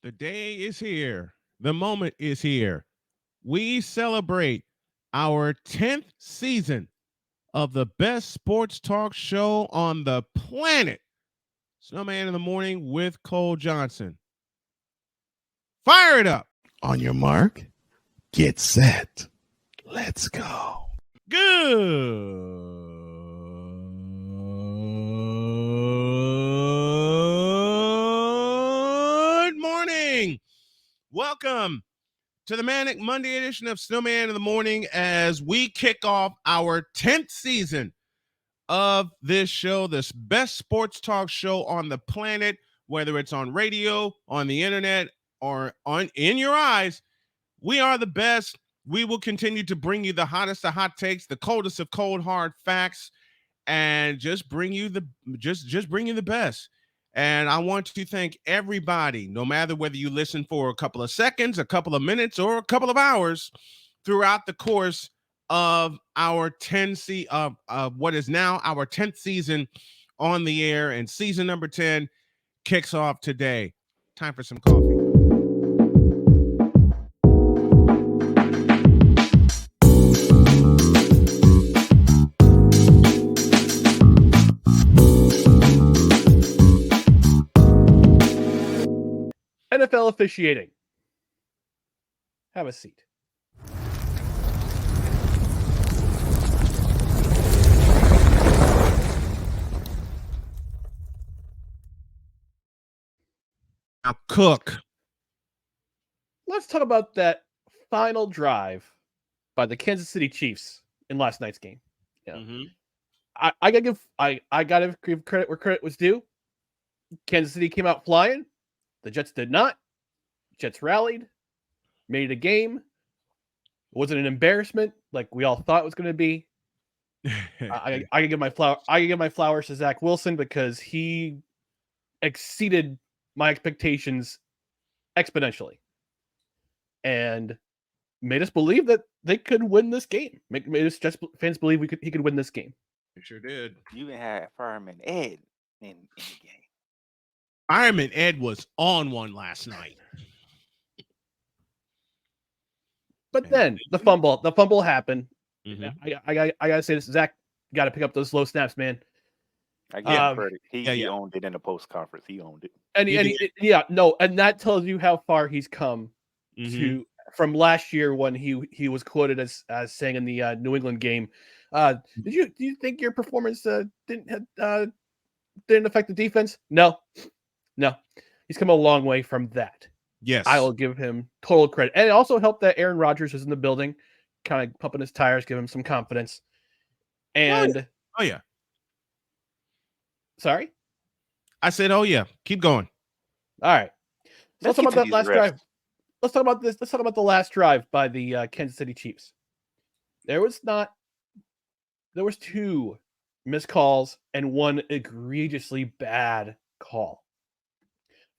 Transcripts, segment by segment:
The day is here. The moment is here. We celebrate our 10th season of the best sports talk show on the planet. Snowman in the Morning with Cole Johnson. Fire it up. On your mark, get set. Let's go. Good morning. Welcome to the Manic Monday edition of Snowman in the Morning as we kick off our 10th season of this show, this best sports talk show on the planet, whether it's on radio, on the internet, or in your eyes. We are the best. We will continue to bring you the hottest of hot takes, the coldest of cold hard facts, and just bring you the best. And I want to thank everybody, no matter whether you listen for a couple of seconds, a couple of minutes, or a couple of hours throughout the course of our what is now our 10th season on the air, and season number 10 kicks off today. Time for some coffee. NFL officiating. Have a seat. Now cook. Let's talk about that final drive by the Kansas City Chiefs in last night's game. Yeah. Mm-hmm. I gotta give credit where credit was due. Kansas City came out flying. The Jets did not. Jets rallied, made it a game. It wasn't an embarrassment like we all thought it was going to be. I can give my flowers to Zach Wilson because he exceeded my expectations exponentially and made us believe that they could win this game. Made us Jets fans believe he could win this game. He sure did. You even had Fireman Ed in the game. Fireman Ed was on one last night. But then the fumble happened. Mm-hmm. I gotta say this, Zach, you gotta pick up those slow snaps, man. I give him credit. He owned it in the post conference. He owned it. And that tells you how far he's come from last year when he was quoted as saying in the New England game. Do you think your performance didn't affect the defense? No. He's come a long way from that. Yes. I will give him total credit. And it also helped that Aaron Rodgers was in the building, kind of pumping his tires, give him some confidence. And oh yeah. Sorry? I said, oh yeah. Keep going. All right. So let's talk about that last drive. Let's talk about this. Let's talk about the last drive by the Kansas City Chiefs. There was two missed calls and one egregiously bad call.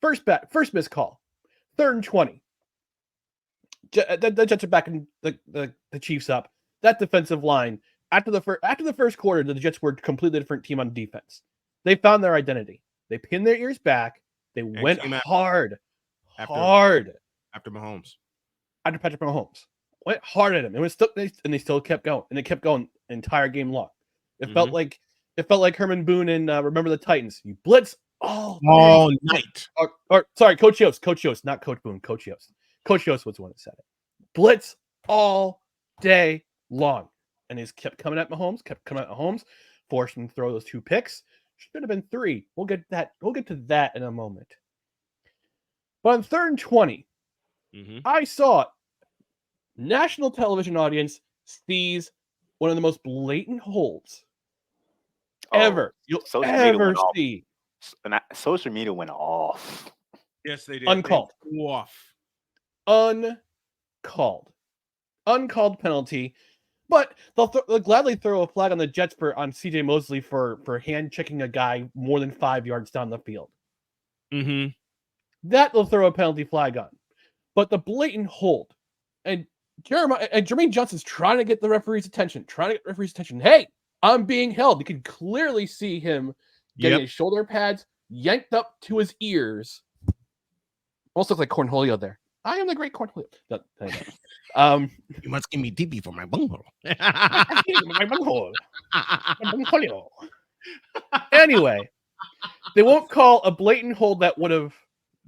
First missed call. 3rd and 20. The Jets are backing the Chiefs up. That defensive line, after the first quarter, the Jets were a completely different team on defense. They found their identity. They pinned their ears back. They went hard. After Mahomes. After Patrick Mahomes. Went hard at him. And they still kept going. And they kept going the entire game long. It felt like Herman Boone in Remember the Titans. You blitz all night. Or sorry, Coach Yost, not Coach Boone, Coach Yost. Coach Yost was the one that said it. Blitz all day long. And he kept coming at Mahomes, forced him to throw those 2 picks. Should have been 3. We'll get to that in a moment. But on 3rd and 20, I saw national television audience sees one of the most blatant holds you'll ever see. Social media went off. Yes, they did. Uncalled. Uncalled penalty. But they'll gladly throw a flag on the Jets on C.J. Mosley for hand checking a guy more than 5 yards down the field. Mm-hmm. That they'll throw a penalty flag on. But the blatant hold, and Jermaine Johnson's trying to get the referee's attention. Hey, I'm being held. You can clearly see him getting his shoulder pads yanked up to his ears. Almost looks like Cornholio there. I am the great Cornholio. You must give me DB for my bunghole. My bunghole. My bunghole. Anyway, they won't call a blatant hold that would have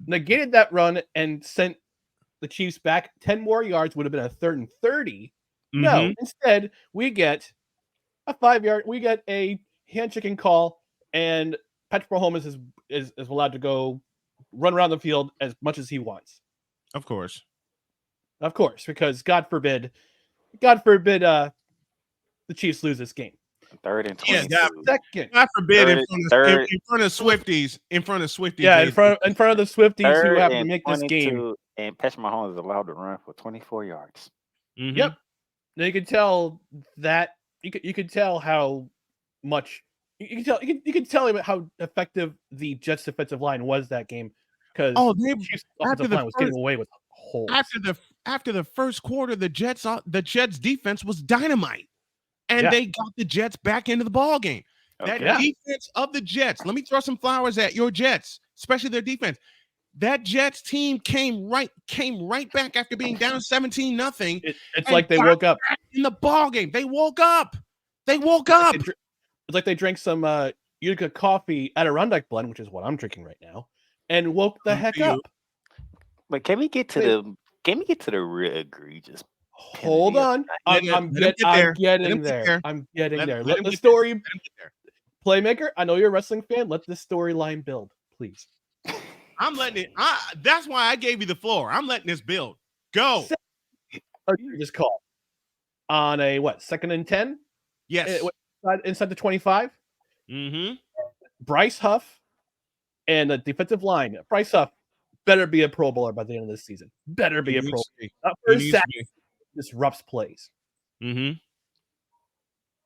negated that run and sent the Chiefs back 10 more yards, would have been a 3rd and 30. No, instead, we get a 5-yard, we get a handshaking call, and Patrick Mahomes is allowed to go run around the field as much as he wants. Of course, because God forbid, the Chiefs lose this game. 3rd and 22. Yeah, second. God forbid in front of Swifties. Yeah, in front of the Swifties who happen to make this game. And Patrick Mahomes is allowed to run for 24 yards. Yep. Now you could tell that you could tell how much you could tell him how effective the Jets defensive line was that game, because Chiefs offensive line was getting away with holes. After the first quarter, the Jets defense was dynamite, and they got the Jets back into the ball game. That defense of the Jets. Let me throw some flowers at your Jets, especially their defense. That Jets team came right back after being down 17-0. It's like they woke up in the ball game. They woke up. It's like they drank some Utica coffee Adirondack blend, which is what I'm drinking right now, and woke the heck up. But can we get to the real egregious? Hold on, I'm getting there. Let the story, Playmaker. I know you're a wrestling fan. Let this storyline build, please. I'm letting it. That's why I gave you the floor. I'm letting this build. Go. Just call on a 2nd and 10? Yes. Inside the 25. Bryce Huff and the defensive line. Bryce Huff better be a Pro Bowler by the end of this season. Better be a Pro Bowler. Not for a sack. Disrupts plays.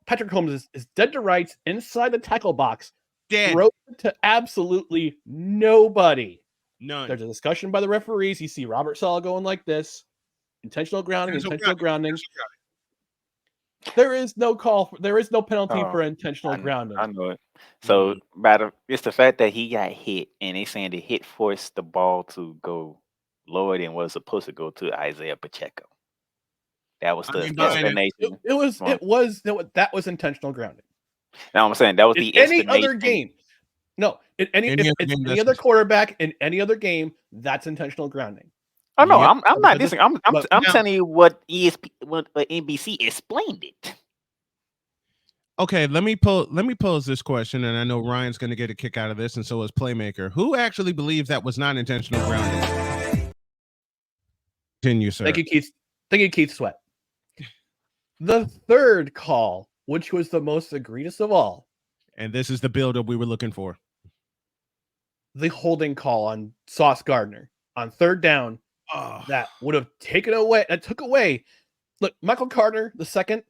Patrick Mahomes is dead to rights inside the tackle box. Throw to absolutely nobody. None. There's a discussion by the referees. You see Robert Saleh going like this. Intentional grounding. There is no call. There is no penalty for intentional grounding. I know it. So, it's the fact that he got hit, and they saying the hit forced the ball to go lower than what it's supposed to go to Isaiah Pacheco. That was the explanation. That was intentional grounding. Now I'm saying that was the any other game. No, any other quarterback in any other game, that's intentional grounding. Oh no, I'm not disagreeing. I'm telling you what NBC explained it. Okay, let me pose this question, and I know Ryan's going to get a kick out of this, and so is Playmaker. Who actually believes that was not intentional grounding? Continue, sir. Thank you, Keith Sweat. The third call, which was the most egregious of all, and this is the build-up we were looking for. The holding call on Sauce Gardner on 3rd down. That would have took away. Look, Michael Carter II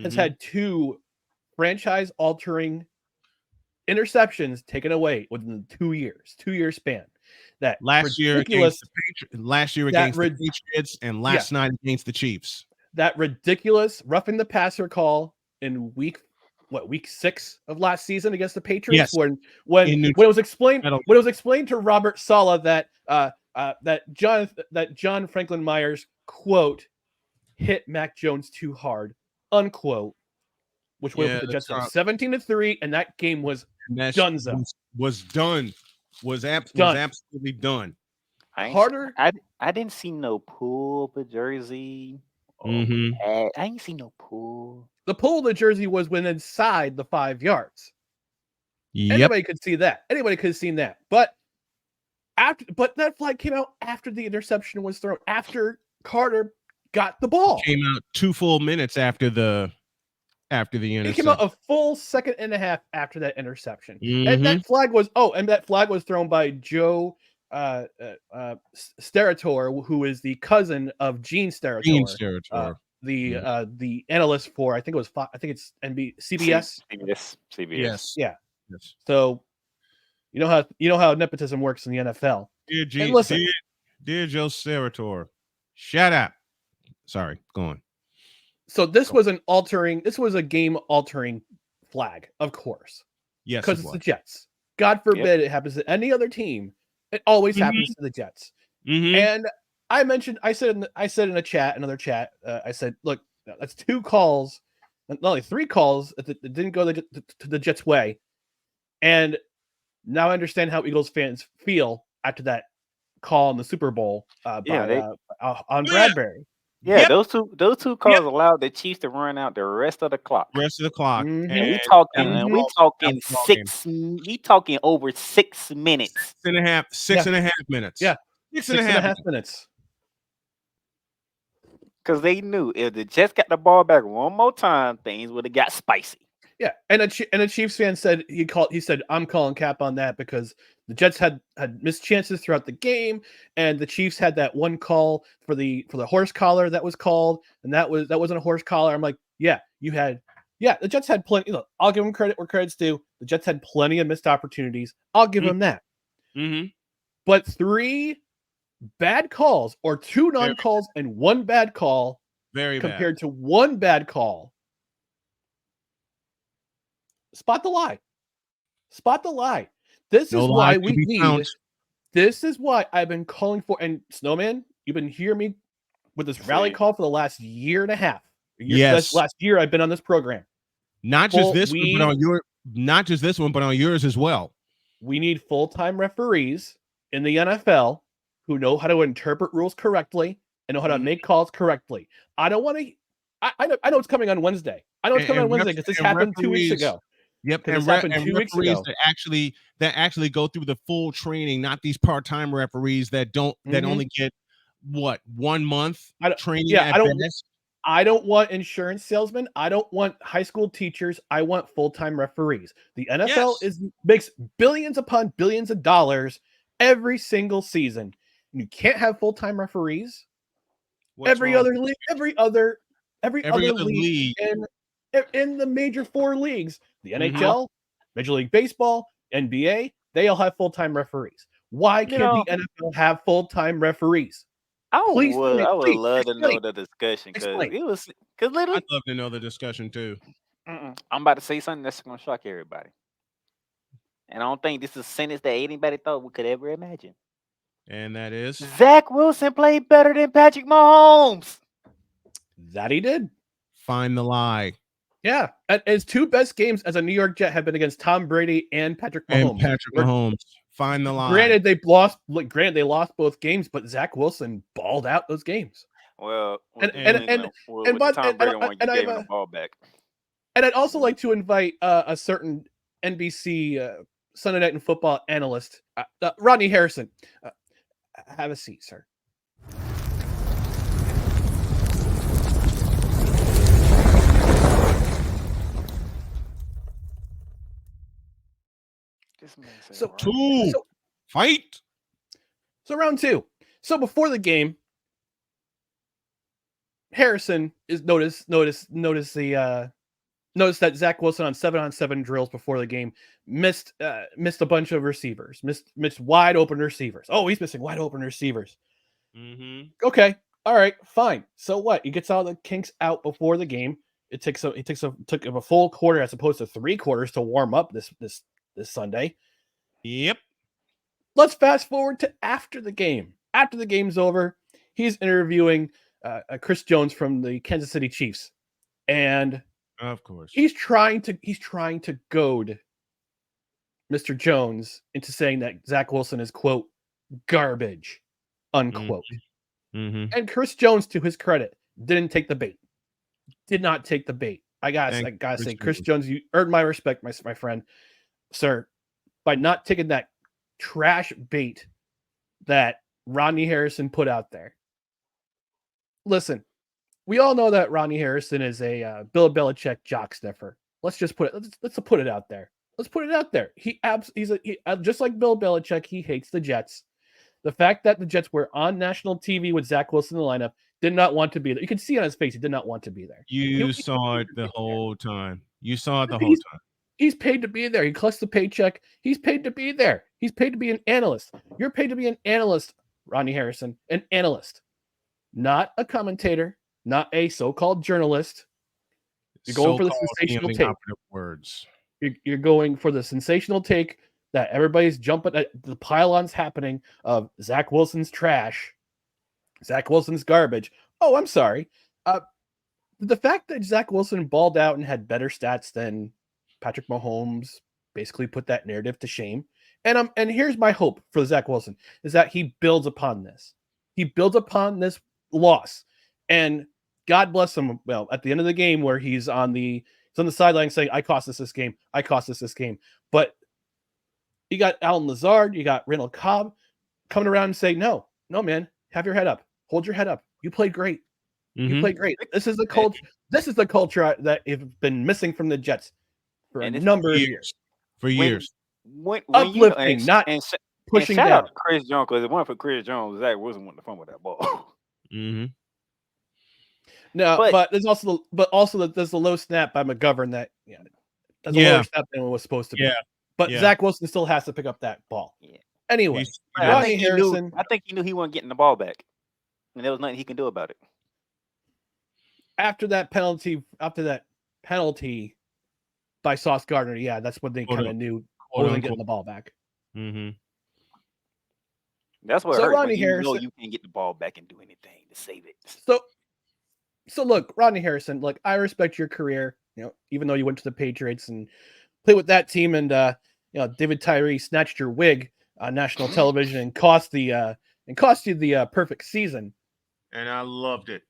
has had 2 franchise-altering interceptions taken away within 2 years, 2-year span. That last year against the Patriots, and last night against the Chiefs. That ridiculous roughing the passer call in week 6 of last season against the Patriots, when it was explained to Robert Saleh that John Franklin Myers, quote, hit Mac Jones too hard, unquote, which would have put the Jets up 17-3, and that game was done. Was absolutely done. I didn't see no pull of a jersey. I ain't see no pull. The pull of the jersey was when inside the 5 yards. Yep. Anybody could see that. Anybody could have seen that. But that flag came out after the interception was thrown, after Carter got the ball. It came out 2 full minutes after the interception. It came out a full 1.5 seconds after that interception. And that flag was thrown by Joe Steratore, who is the cousin of Gene Steratore. The analyst for, I think it's CBS. CBS. Yeah. Yes. So you know how nepotism works in the NFL. Dear Joe Steratore, shut up. Sorry, go on. So this was a game altering flag, of course. Yes, because it's the Jets. God forbid it happens to any other team. It always happens to the Jets. Mm-hmm. And I said in a chat, another chat, I said, look, that's 2 calls, not only 3 calls that didn't go to the Jets' way. And now I understand how Eagles fans feel after that call in the Super Bowl on Bradbury. Yeah, those two calls allowed the Chiefs to run out the rest of the clock. Mm-hmm. And we talking over 6 minutes. 6.5 minutes. Yeah. 6.5 minutes. Because they knew if the Jets got the ball back one more time, things would have got spicy. Yeah, and a Chiefs fan said he said I'm calling cap on that because the Jets had missed chances throughout the game, and the Chiefs had that one call for the horse collar that was called, and that wasn't a horse collar. I'm like, the Jets had plenty. I'll give them credit where credit's due. The Jets had plenty of missed opportunities. I'll give them that. Mm-hmm. But 3 bad calls or 2 non-calls and 1 bad call, compared to 1 bad call. Spot the lie. This is why we need. This is why I've been calling for. And Snowman, you've been hearing me with this rally call for the last year and a half. Yes, last year I've been on this program. Not just this one, but on yours as well. We need full-time referees in the NFL who know how to interpret rules correctly and know how to make calls correctly. I don't want to. I know it's coming on Wednesday. I know it's coming on Wednesday because this happened 2 weeks ago. Yep, and referees that actually go through the full training, not these part-time referees that only get 1 month training at best. I don't want insurance salesmen. I don't want high school teachers. I want full-time referees. The NFL makes billions upon billions of dollars every single season. And you can't have full-time referees. Every other league in the major 4 leagues, the NHL, Major League Baseball, NBA, they all have full-time referees. Why can't the NFL have full-time referees? I would love to know the discussion because literally, I'd love to know the discussion too. I'm about to say something that's going to shock everybody, and I don't think this is a sentence that anybody thought we could ever imagine. And that is Zach Wilson played better than Patrick Mahomes. That he did. Find the lie. Yeah, and his 2 best games as a New York Jet have been against Tom Brady and Patrick Mahomes. Find the lie. Granted, they lost both games, but Zach Wilson balled out those games. Well, Tom Brady gave him the ball back. And I'd also like to invite a certain NBC Sunday Night Football analyst, Rodney Harrison. Have a seat, sir. Fight. So round 2. So before the game, Harrison is notice that Zach Wilson on 7-on-7 drills before the game missed a bunch of receivers, missed wide open receivers. Oh, he's missing wide open receivers. Mm-hmm. Okay, all right, fine. So what? He gets all the kinks out before the game. It took him a full quarter as opposed to 3 quarters to warm up this Sunday. Yep. Let's fast forward to after the game. After the game's over, he's interviewing Chris Jones from the Kansas City Chiefs, and of course he's trying to goad Mr. Jones into saying that Zach Wilson is, quote, garbage, unquote. Mm-hmm. And Chris Jones, to his credit, didn't take the bait. Did not take the bait. I gotta say, Chris Jones, you earned my respect, my friend, sir, by not taking that trash bait that Rodney Harrison put out there. Listen, we all know that Rodney Harrison is a Bill Belichick jock sniffer. Let's put it out there. Let's put it out there. He's just like Bill Belichick. He hates the Jets. The fact that the Jets were on national TV with Zach Wilson in the lineup, did not want to be there. You can see on his face he did not want to be there. You saw it the whole time. You saw it the whole time. He's paid to be there. He collects the paycheck. He's paid to be there. He's paid to be an analyst. You're paid to be an analyst, Rodney Harrison, an analyst, not a commentator, not a so-called journalist. You're going for the sensational take. Words. You're going for the sensational take that everybody's jumping at the pylons happening of Zach Wilson's trash, Zach Wilson's garbage. Oh, I'm sorry. The fact that Zach Wilson balled out and had better stats than Patrick Mahomes basically put that narrative to shame. And here's my hope for Zach Wilson is that he builds upon this. He builds upon this loss. And God bless him. Well, at the end of the game where he's on the sideline saying, I cost us this game. I cost us this game. But you got Alan Lazard, you got Randall Cobb coming around and saying, no, man, have your head up. Hold your head up. You played great. You played great. This is the culture. This is the culture that has been missing from the Jets for a number of years. For years. When uplifting, not pushing shout down. Out to Chris Jones, because if it weren't for Chris Jones, Zach Wilson wouldn't have fun with that ball. No, but there's also that there's the low snap by McGovern that that's a lower snap than it was supposed to be. But Zach Wilson still has to pick up that ball. Anyway, I think he knew he wasn't getting the ball back, and there was nothing he can do about it. After that penalty by Sauce Gardner, that's when they kind of knew wasn't getting the ball back. That's what hurt. Rodney Harrison, you can't get the ball back and do anything to save it. So look, Rodney Harrison, look, I respect your career. Even though you went to the Patriots and played with that team, and David Tyree snatched your wig on national television and cost you the perfect season. And I loved it.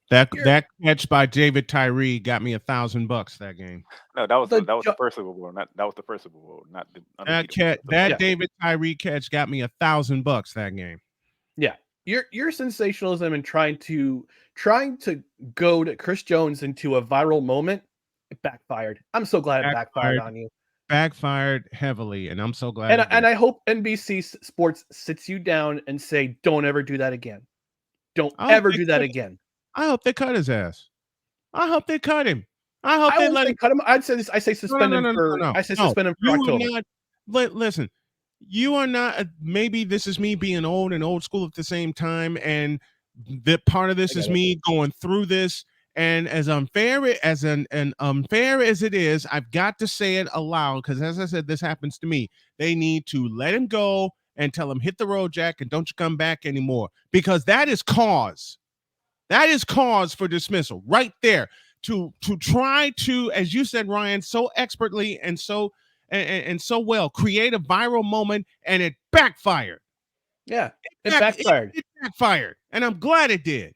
That catch by David Tyree got me $1,000 that game. No, that was the first Super Bowl. That was the first Super Bowl, not the David Tyree catch got me $1,000 that game. Yeah, your sensationalism and trying to goad Chris Jones into a viral moment, it backfired. I'm so glad it backfired on you. Backfired heavily, and I'm so glad. And I hope NBC Sports sits you down and say, "Don't ever do that again. Don't ever do that again." I hope they cut his ass. I hope they cut him. I hope they let him cut him. I say suspend him for. I say suspend him for October. Listen, you are not. Maybe this is me being old and old school at the same time, and that part of this is me going through this. And as unfair as unfair as it is, I've got to say it aloud because, as I said, this happens to me. They need to let him go and tell him hit the road, Jack, and don't you come back anymore, because that is cause. That is cause for dismissal right there. To try to, as you said, Ryan, so expertly and so well, create a viral moment, and it backfired. Yeah, it backfired. It backfired, and I'm glad it did.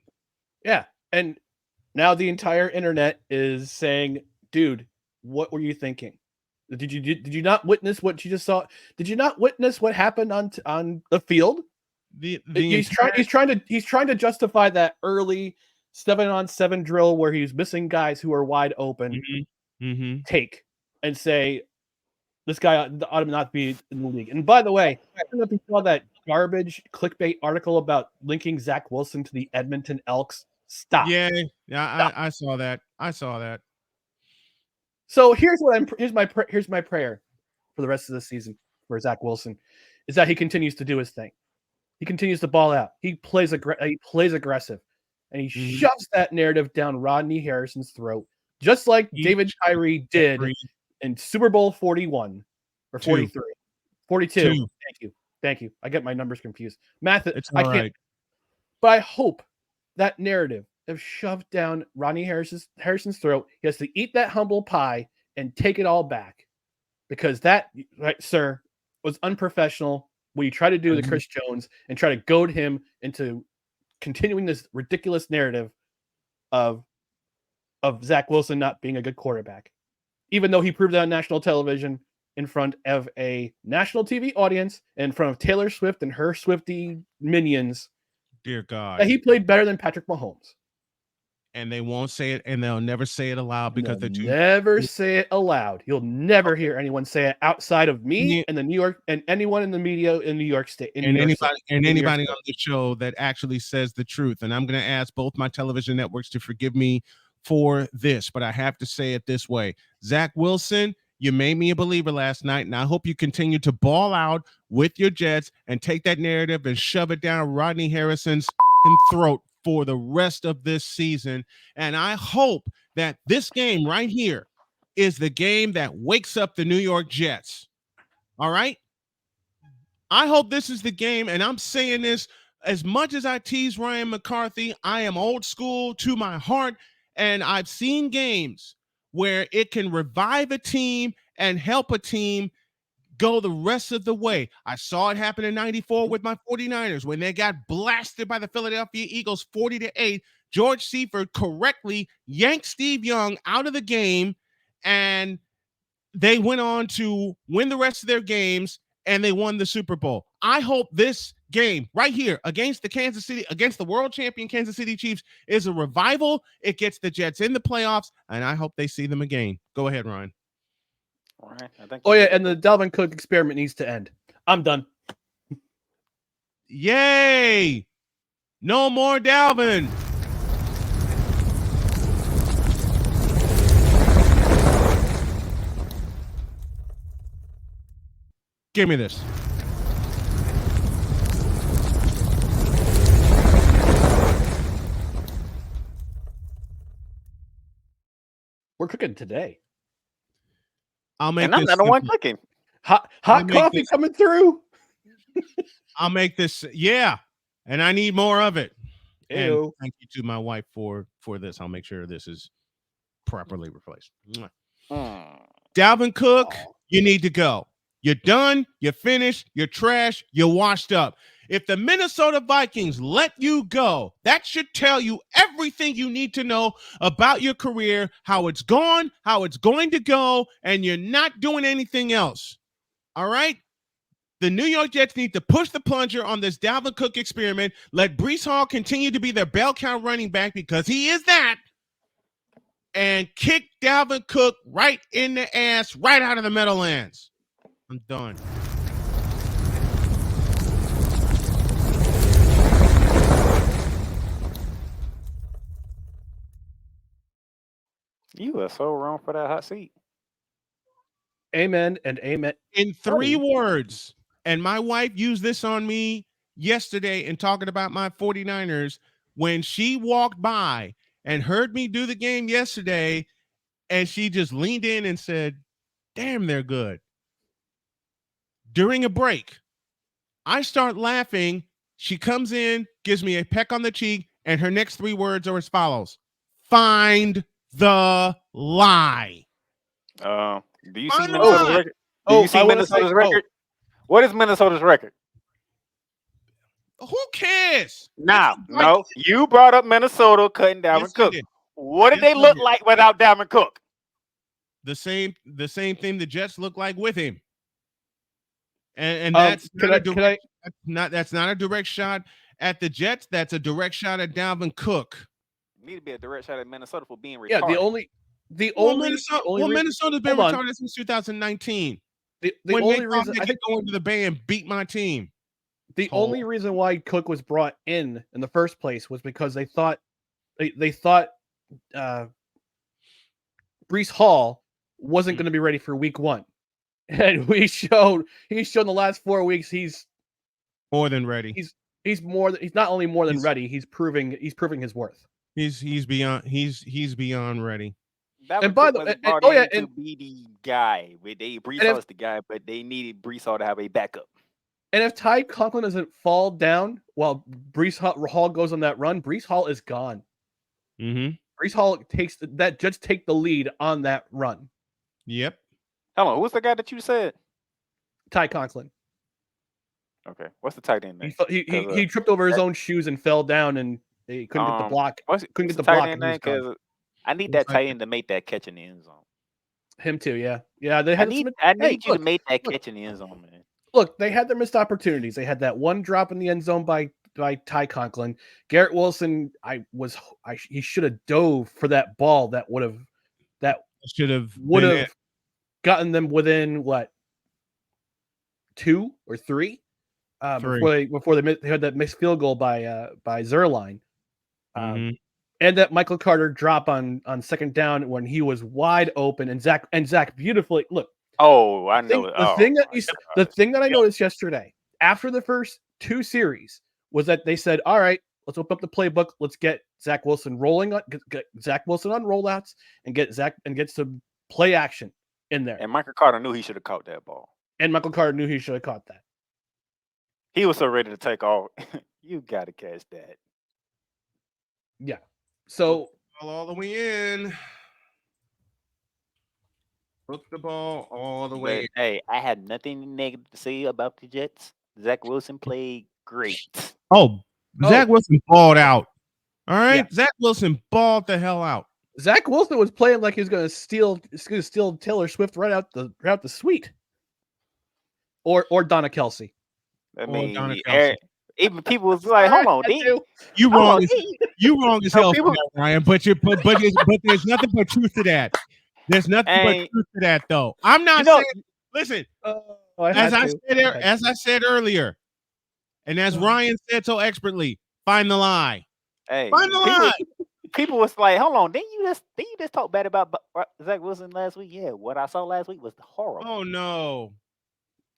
Yeah, and now the entire internet is saying, "Dude, what were you thinking? Did you not witness what you just saw? Did you not witness what happened on the field?" He's trying to justify that early 7-on-7 drill where he's missing guys who are wide open. Take and say this guy ought to not be in the league. And by the way, I don't know if you saw that garbage clickbait article about linking Zach Wilson to the Edmonton Elks. Stop. Yeah, I saw that. So here's my prayer for the rest of the season for Zach Wilson is that he continues to do his thing. He continues to ball out. He plays aggressive, and he shoves that narrative down Rodney Harrison's throat, just like David Tyree did in Super Bowl 41 or 43, 42. Thank you. I get my numbers confused. Math, I can't. Right. But I hope that narrative of shoved down Rodney Harrison's throat. He has to eat that humble pie and take it all back, because that, right, sir, was unprofessional. What you try to do to Chris Jones and try to goad him into continuing this ridiculous narrative of Zach Wilson not being a good quarterback, even though he proved that on national television in front of a national TV audience, in front of Taylor Swift and her Swiftie minions. Dear God, that he played better than Patrick Mahomes. And they won't say it, and they'll never say it aloud because they're too. Never say it aloud. You'll never hear anyone say it outside of me and the New York and anyone in the media in New York State. Anybody on the show that actually says the truth. And I'm going to ask both my television networks to forgive me for this, but I have to say it this way. Zach Wilson, you made me a believer last night, and I hope you continue to ball out with your Jets and take that narrative and shove it down Rodney Harrison's throat for the rest of this season. And I hope that this game right here is the game that wakes up the New York Jets. All right? I hope this is the game, and I'm saying this as much as I tease Ryan McCarthy. I am old school to my heart, and I've seen games where it can revive a team and help a team go the rest of the way. I saw it happen in 94 with my 49ers when they got blasted by the Philadelphia Eagles 40-8. George Seifert correctly yanked Steve Young out of the game, and they went on to win the rest of their games, and they won the Super Bowl. I hope this game right here against the world champion Kansas City Chiefs is a revival. It gets the Jets in the playoffs, and I hope they see them again. Go ahead, Ryan. All right. I think Oh, yeah, and the Dalvin Cook experiment needs to end. I'm done. Yay! No more Dalvin. Give me this. We're cooking today. I'll make and I'm this not the one simple. cooking. Hot coffee coming through. I'll make this, yeah, and I need more of it. And Ew. thank you to my wife for this. I'll make sure this is properly replaced. Dalvin Cook, you need to go. You're done. You're finished. You're trash. You're washed up. If the Minnesota Vikings let you go, that should tell you everything you need to know about your career, how it's gone, how it's going to go, and you're not doing anything else. All right? The New York Jets need to push the plunger on this Dalvin Cook experiment. Let Breece Hall continue to be their bell cow running back because he is that. And kick Dalvin Cook right in the ass, right out of the Meadowlands. I'm done. You are so wrong for that hot seat. Amen and amen. In 3 words, and my wife used this on me yesterday in talking about my 49ers when she walked by and heard me do the game yesterday, and she just leaned in and said, damn, they're good. During a break, I start laughing. She comes in, gives me a peck on the cheek, and her next 3 words are as follows: find the lie. Do you see Find the Minnesota's lie. record? Do you see Minnesota's record? What is Minnesota's record? Who cares? Now, no, you brought up Minnesota cutting Dalvin Cook. What did they look like without Dalvin Cook? The same thing the Jets look like with him. And that's that's not a direct shot at the Jets. That's a direct shot at Dalvin Cook. Need to be a direct shot at Minnesota for being retarded. Yeah, Minnesota's been retarded since 2019. The when only reason I could go into the Bay and beat my team. The only reason why Cook was brought in the first place was because they thought Breece Hall wasn't going to be ready for week 1. And he's shown the last 4 weeks he's more than ready. He's not only more than ready, he's proving his worth. He's beyond ready. And by the way, to be the guy. Breece Hall is the guy, but they needed Breece Hall to have a backup. And if Ty Conklin doesn't fall down while Breece Hall goes on that run, Breece Hall is gone. Mm-hmm. Breece Hall Jets take the lead on that run. Yep. Hello, who's the guy that you said? Ty Conklin. Okay, what's the tight end name? He tripped over his own shoes and fell down, and he couldn't get the block. Couldn't get the block. Because I need that tight end to make that catch in the end zone. Him too, yeah. They had I need you to make that catch in the end zone, man. Look, they had their missed opportunities. They had that one drop in the end zone by Ty Conklin. Garrett Wilson, he should have dove for that ball that would have gotten them within what 2 or 3 before they had that missed field goal by Zerline. And that Michael Carter drop on second down when he was wide open, and Zach beautifully look. Oh, I know. The thing that I noticed yesterday after the first 2 series was that they said, "All right, let's open up the playbook. Let's get Zach Wilson rolling on Zach Wilson on rollouts and get some play action in there." And Michael Carter knew he should have caught that ball. And Michael Carter knew he should have caught that. He was so ready to take off. You got to catch that. Yeah. So All the way in. Hook the ball all the way. But hey, I have nothing negative to say about the Jets. Zach Wilson played great. Oh, Zach Wilson balled out. All right, Yeah. Zach Wilson balled the hell out. Zach Wilson was playing like he was going to steal Taylor Swift right out the suite, or Donna Kelsey. I Or Donna mean, Kelsey. even people was like, "Hold on, you hold wrong. on, You wrong as hell for people- that, Ryan. But there's nothing but truth to that. There's nothing but truth to that, though. I'm not saying. Listen, as I said earlier, and as Ryan said so expertly, find the lie. Hey, find the lie. People was like, "Hold on, didn't you just talk bad about Zach Wilson last week?" Yeah, what I saw last week was horrible. Oh no.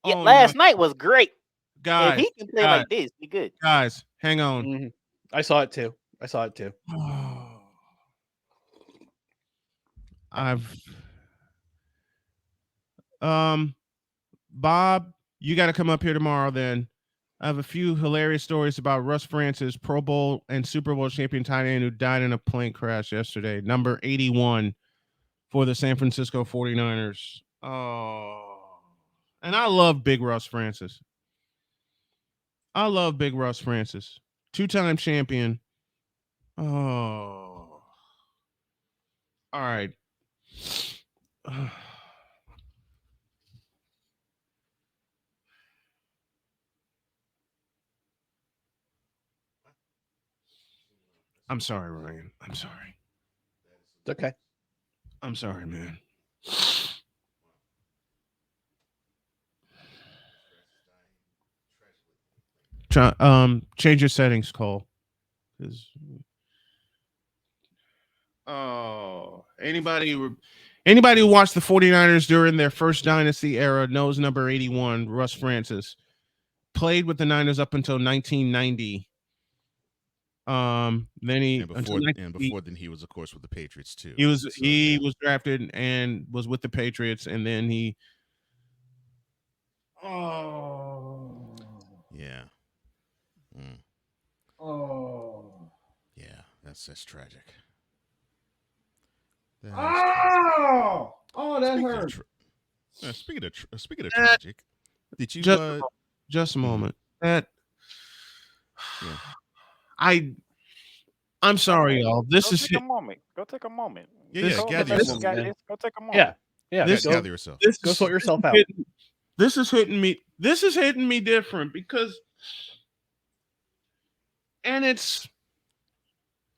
Yeah, last night was great. Guys, if he can play like this, be good. Guys, hang on. Mm-hmm. I saw it too. Bob, you got to come up here tomorrow then. I have a few hilarious stories about Russ Francis, Pro Bowl and Super Bowl champion tight end who died in a plane crash yesterday. Number 81 for the San Francisco 49ers. Oh, and I love Big Russ Francis. Two-time champion. Oh. All right. I'm sorry, Ryan. I'm sorry. It's okay. I'm sorry, man. Change your settings, Cole. Anybody who watched the 49ers during their first dynasty era knows number 81, Russ Francis. Played with the Niners up until 1990. Then he before then he was of course with the Patriots too. He was drafted and was with the Patriots, and then he yeah. Yeah, that's tragic. That hurt. Speaking of tragic, did you just a moment? I'm sorry, y'all. Go take a moment. Gather yourself. Go take a moment. Gather yourself. Go sort yourself out. This is hitting me. This is hitting me different because, and it's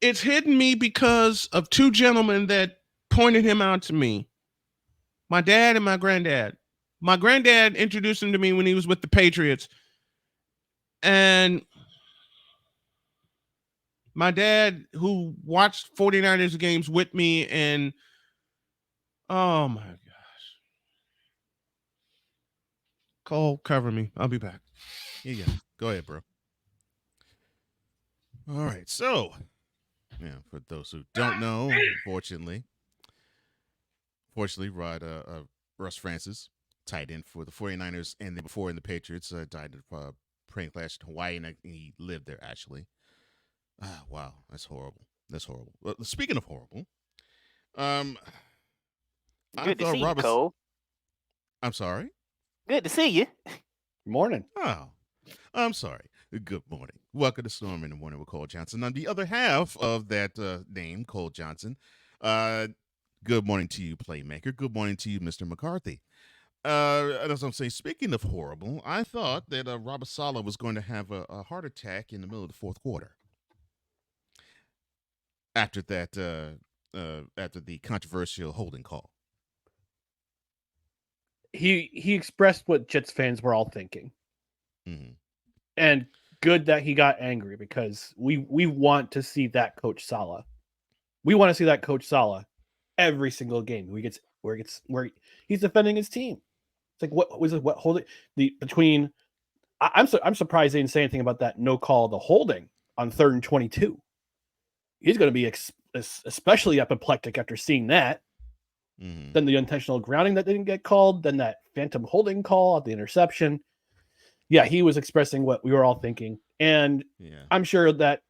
hitting me because of two gentlemen that pointed him out to me. My dad and my granddad. My granddad introduced him to me when he was with the Patriots. And my dad, who watched 49ers games with me, and oh my gosh. Cole, cover me. I'll be back. Yeah. Go ahead, bro. All right. So, for those who don't know, fortunately, Russ Francis, tight end for the 49ers, and then before in the Patriots, died of a plane crash in Hawaii, and he lived there, actually. Wow, that's horrible. Well, speaking of horrible, good to see you, Cole. I'm sorry? Good to see you. Morning. Oh, I'm sorry. Good morning. Welcome to Snowman in the Morning with Cole Johnson. On the other half of that name, Cole Johnson, good morning to you, Playmaker. Good morning to you, Mr. McCarthy. As I'm saying, speaking of horrible, I thought that Robert Saleh was going to have a heart attack in the middle of the fourth quarter. After that, after the controversial holding call. He expressed what Jets fans were all thinking. Mm-hmm. And good that he got angry, because we want to see that Coach Saleh. We want to see that Coach Saleh every single game where he's defending his team. It's like, what was it? What holding between? I'm surprised they didn't say anything about that no call, the holding on 3rd and 22. He's going to be especially apoplectic after seeing that. Mm-hmm. Then the intentional grounding that didn't get called. Then that phantom holding call at the interception. yeah, he was expressing what we were all thinking, and Yeah. I'm sure that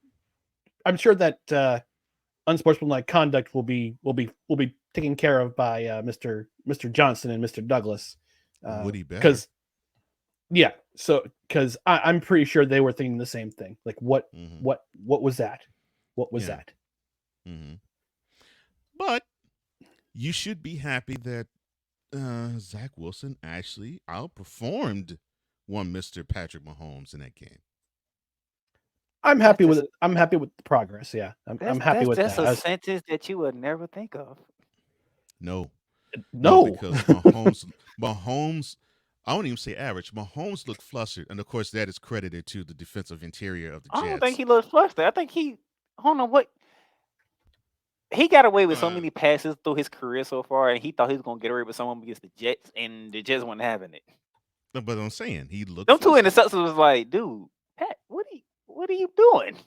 unsportsmanlike conduct will be taken care of by Mr. Johnson and Mr. Douglas. Woody better. Because yeah, so because I'm pretty sure they were thinking the same thing. Like what was that? What was that? Mm-hmm. But you should be happy that Zach Wilson actually outperformed one Mr. Patrick Mahomes in that game. I'm happy with it. I'm happy with the progress. Yeah, I'm happy with that. That's a sentence that you would never think of. No, no, because Mahomes, I won't even say average. Mahomes looked flustered, and of course that is credited to the defensive interior of the Jets. I don't think he looked flustered. I think I don't know what. He got away with so many passes through his career so far, and he thought he was going to get away with someone against the Jets, and the Jets weren't having it. No, but I'm saying he looked. Them two interceptions was like, dude, Pat, what are you doing?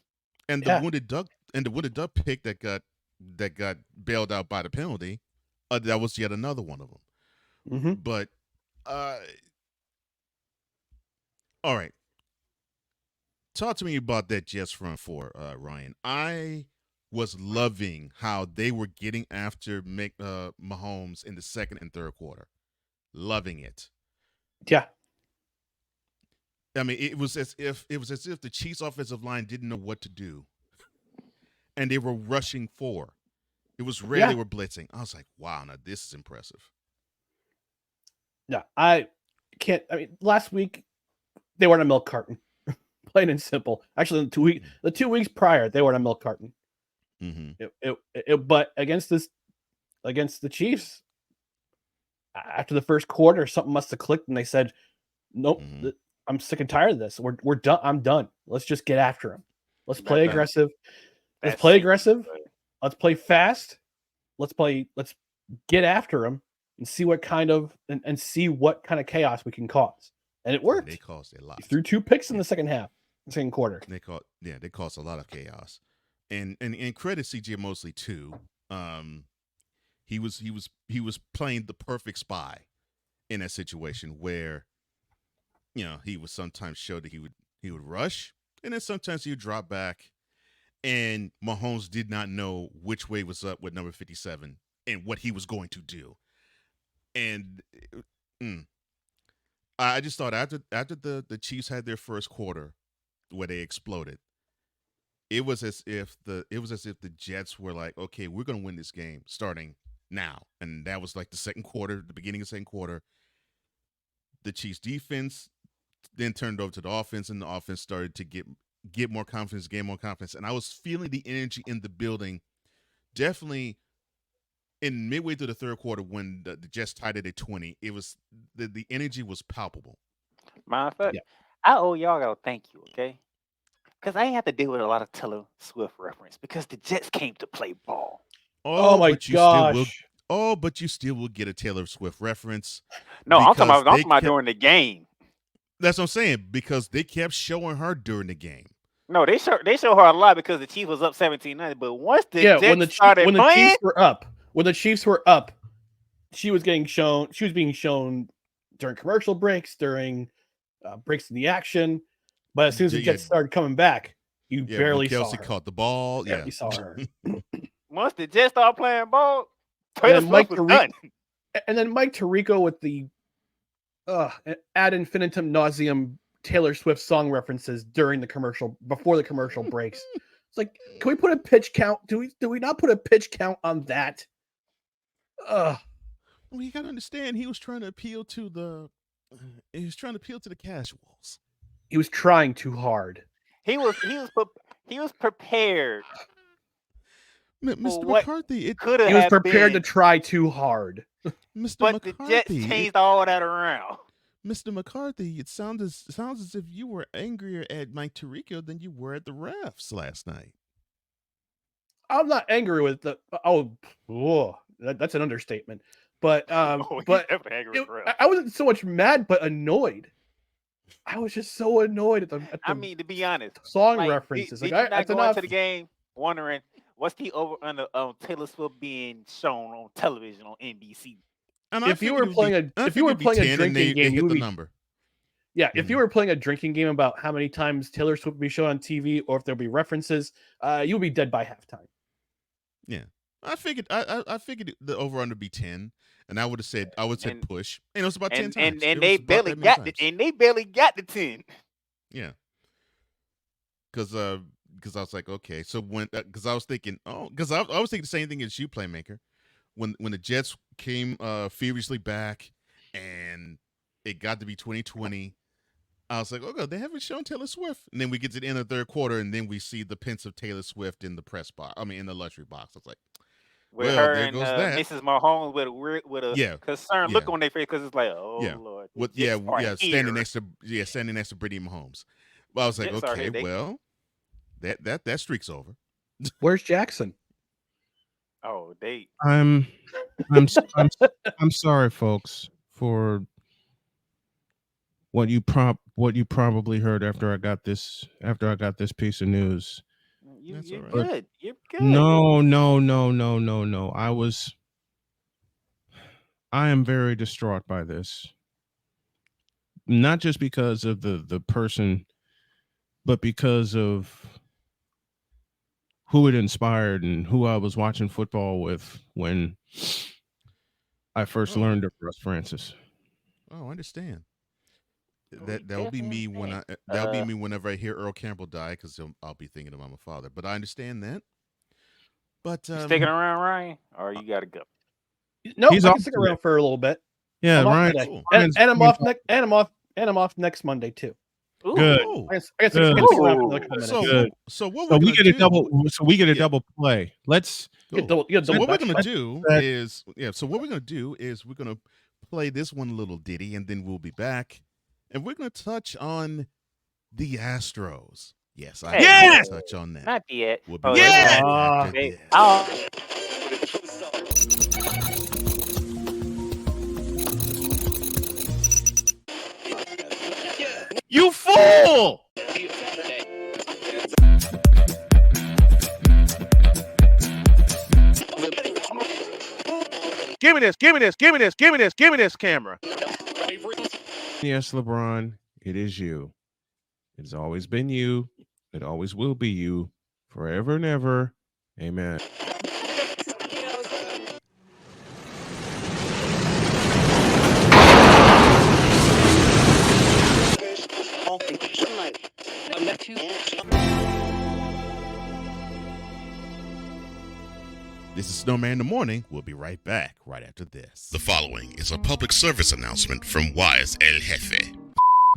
And the wounded duck pick that got bailed out by the penalty, that was yet another one of them. Mm-hmm. But all right, talk to me about that Jets front four, Ryan. I was loving how they were getting after Mahomes in the second and third quarter. Loving it. Yeah. I mean, it was as if the Chiefs offensive line didn't know what to do. And they were rushing forward. It was rare they were blitzing. I was like, wow, now this is impressive. Yeah, I mean, last week they were in a milk carton. Plain and simple. Actually, the 2 weeks prior, they were in a milk carton. Mm-hmm. But against the Chiefs, after the first quarter, something must have clicked, and they said, "Nope, I'm sick and tired of this. We're done. I'm done. Let's just get after him. Let's play aggressive. Let's play aggressive. Let's play fast. Let's get after him and see what kind of chaos we can cause." And it worked. They caused a lot. He threw 2 picks in the second quarter. They caused a lot of chaos. And credit CJ Mosley too. He was playing the perfect spy in that situation where, he would sometimes show that he would rush, and then sometimes he would drop back, and Mahomes did not know which way was up with number 57 and what he was going to do. And I just thought after the Chiefs had their first quarter where they exploded, it was as if the Jets were like, okay, we're going to win this game starting now. And that was like the beginning of the second quarter. The Chiefs defense then turned over to the offense, and the offense started to get more confidence, gain more confidence. And I was feeling the energy in the building, definitely in midway through the third quarter when the Jets tied it at 20. It was the energy was palpable. Matter of fact, I owe y'all a thank you, okay? Because I ain't have to deal with a lot of Taylor Swift reference because the Jets came to play ball. Oh my gosh! But you still will get a Taylor Swift reference. No, I'm talking about during the game. That's what I'm saying, because they kept showing her during the game. No, they show her a lot because the Chiefs was up 17-0. But once the Jets started playing, the Chiefs were up, she was being shown during commercial breaks, during breaks in the action. But as soon as the Jets started coming back, you barely saw her. Kelsey caught the ball. Yeah, you saw her. Once the Jets started playing ball, Taylor Swift was done. And then Mike Tirico with the ad infinitum nauseum Taylor Swift song references before the commercial breaks. It's like, can we put a pitch count? Do we not put a pitch count on that? Well, you gotta understand, he was trying to appeal to the casuals. He was trying too hard. He was prepared. Mr. McCarthy, he was prepared to try too hard. But the Jets changed all that around. Mr. McCarthy, it sounds as if you were angrier at Mike Tirico than you were at the refs last night. I'm not angry with that's an understatement. But I wasn't so much mad, but annoyed. I was just so annoyed at the I mean, to be honest, song references. Did you not go into the game wondering what's the over under Taylor Swift being shown on television on NBC? If you were playing a drinking game, you would be. Yeah, if you were playing a drinking game about how many times Taylor Swift will be shown on TV or if there'll be references, you'll be dead by halftime. Yeah, I figured the over under be 10, and I would have said push. And it was about 10 times, and they barely got the 10. Yeah, because I was like, okay, so when because I was thinking, because I was thinking the same thing as you, Playmaker, when the Jets came feverishly back, and it got to be 2020. I was like, okay, they haven't shown Taylor Swift. And then we get to the end of the third quarter, and then we see the pensive Taylor Swift in the press box. I mean, in the luxury box. I was like, with her there and goes that. Mrs. Mahomes with a concerned look on their face because it's like, Lord. standing next to Brittany Mahomes. But I was like, okay, well, that streak's over. Where's Jackson? Oh, I'm sorry, folks, for what you probably heard after I got this piece of news. You're good. You're good. No. I am very distraught by this. Not just because of the person, but because of who it inspired and who I was watching football with when I first learned of Russ Francis. Oh, I understand. That'll be me whenever I hear Earl Campbell die, because I'll be thinking of my father. But I understand that. But you sticking around, Ryan, or you gotta go? No, I can stick around for a little bit. Yeah, Ryan. Cool. And I'm off next Monday too. Ooh. Good. I guess stick around for like a minute. So we get a double play. Let's. Cool. So what we're gonna do is we're gonna play this one little ditty, and then we'll be back. And we're going to touch on the Astros. Yes, I want to touch on that. Not yet. We'll be right back after this. You fool! Give me this camera. Yes, LeBron, it is you. It's always been you. It always will be you. Forever and ever. Amen. This is Snowman in the Morning. We'll be right back right after this. The following is a public service announcement from Wise El Jefe,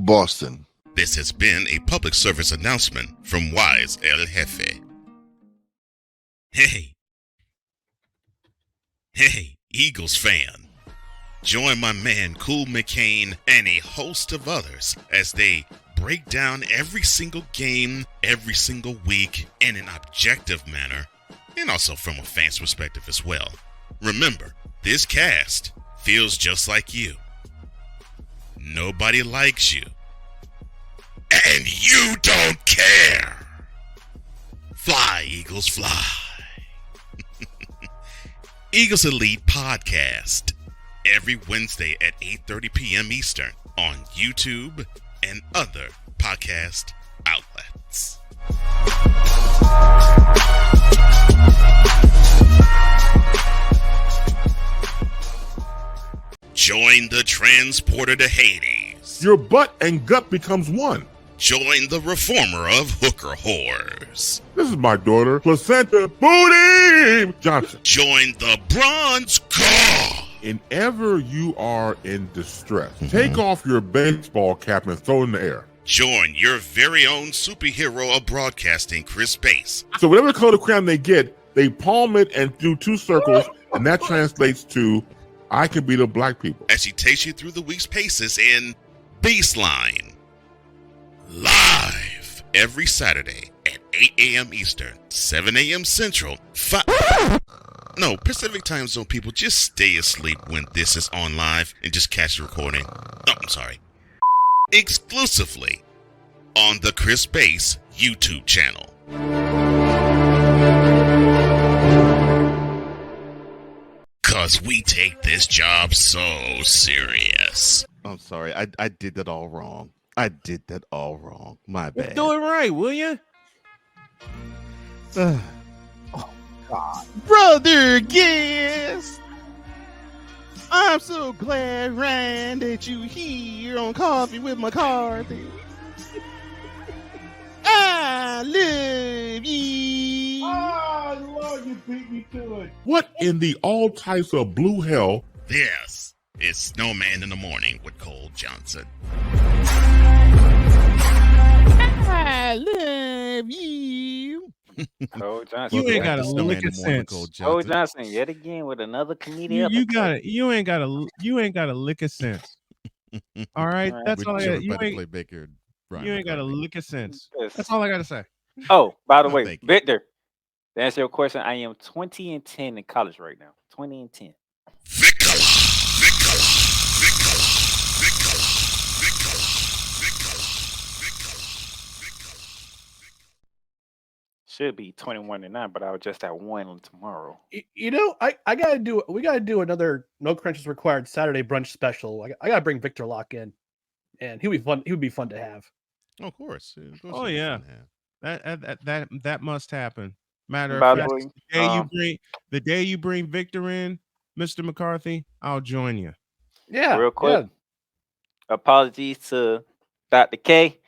Boston. This has been a public service announcement from Wise El Jefe. Hey, Eagles fan. Join my man Cool McCain and a host of others as they break down every single game, every single week in an objective manner, and also from a fan's perspective as well. Remember, this cast feels just like you. Nobody likes you. And you don't care. Fly, Eagles, fly. Eagles Elite Podcast. Every Wednesday at 8:30 p.m. Eastern on YouTube and other podcast outlets. Join the transporter to Hades. Your butt and gut becomes one. Join the reformer of hooker whores. This is my daughter, Placenta Booty Johnson. Join the bronze god. Whenever you are in distress, take off your baseball cap and throw it in the air. Join your very own superhero of broadcasting, Chris Bass. So whatever color crayon they get, they palm it and do two circles, and that translates to, I can be the black people. As she takes you through the week's paces in Baseline. Live every Saturday at 8 a.m. Eastern, 7 a.m. Central, Pacific time zone people, just stay asleep when this is on live and just catch the recording. Exclusively on the Chris Bass YouTube channel. Cause we take this job so serious. I'm sorry, I did that all wrong. I did that all wrong. My Let's bad. do it right, will you? Oh, God. Brother guest, I'm so glad, Ryan, that you here on Coffee with McCarthy. I love you. Oh, Lord, you beat me to it. What in the all types of blue hell? This is Snowman in the Morning with Cole Johnson. I love you. Cole Johnson. You ain't got a Snowman lick in of the Morning with sense. Cole Cole Johnson. Johnson yet again with another comedian. You got it. You ain't got a lick of sense. All right, that's With all I Joe got. You Buddy ain't, Playmaker, Ryan you ain't got a McCarthy. lick of sense. Yes. That's all I got to say. Oh, by the Oh, way, thank you. Victor, to answer your question, I am 20-10 in college right now. 20-10. Vicala, Vicala, Vicala, Vicala, Vicala, Vicala, Vicala, Should be 21-9, but I'll just at 1 tomorrow. You know, I gotta do. We gotta do another No Crunches Required Saturday brunch special. I gotta bring Victor Locke in, and he would be fun to have. Oh, of course. Oh, yeah. That must happen. Matter By of the fact, way, the day you bring Victor in, Mr. McCarthy, I'll join you. Yeah, real quick, yeah. apologies to Dr. K.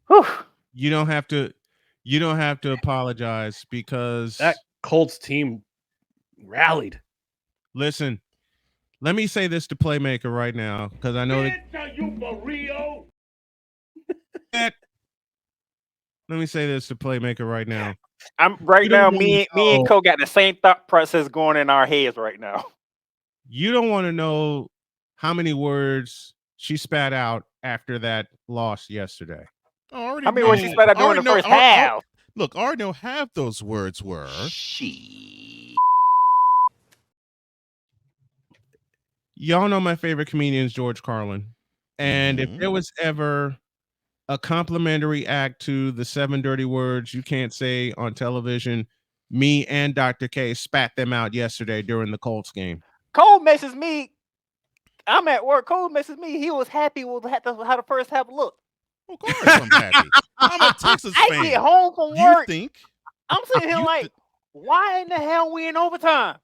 Whew. You don't have to apologize because That Colts team rallied. listen, let me say this to Playmaker right now because I know that. Let me say this to Playmaker right now. I'm right You don't now. wanna Me and know- Cole got the same thought process going in our heads right now. You don't want to know how many words she spat out after that loss yesterday. Already How many know- words she spat out during the already know- first half? Look, I already know half those words were. Y'all know my favorite comedian is George Carlin. And if there was ever a complimentary act to the 7 dirty words you can't say on television, me and Dr. K spat them out yesterday during the Colts game. Cole messes me. I'm at work. Cole messes me. He was happy with how the first half looked. Of course, I'm happy. I'm a Texas I fan. get home from You work. think? I'm sitting here like, why in the hell we in overtime?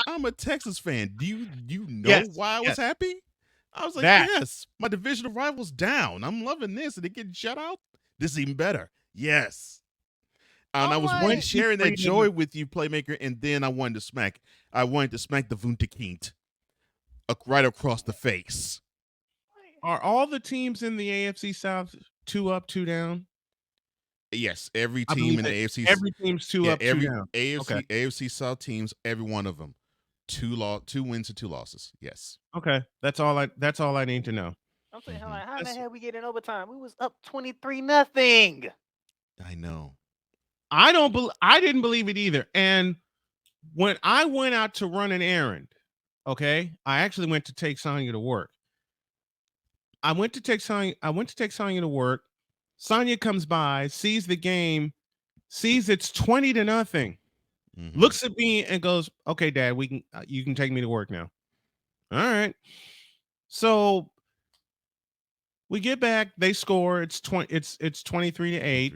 I'm a Texas fan. Do you know Yes, why I was yes. happy? I was like, That. yes, my divisional rival's down. I'm loving this, and they getting shut out. This is even better. Yes. And I was like- sharing that joy with you, Playmaker, and then I wanted to smack the Wunderkind right across the face. Are all the teams in the AFC South 2 up, 2 down? Yes, every I team believe in the that AFC. every team's 2 up, 2 every down. AFC South teams, every one of them, 2 wins and 2 losses. Yes. Okay, that's all I need to know. I'm sitting here like, how in That's- the hell we get in overtime? We was up 23-0. I know. I didn't believe it either. And when I went out to run an errand, okay, I actually went to take Sonya to work. I went to take Sonya to work. Sonya comes by, sees the game, sees it's 20-0. Mhm. Looks at me and goes, "Okay, Dad, you can take me to work now." All right. So we get back, they score. It's 23-8.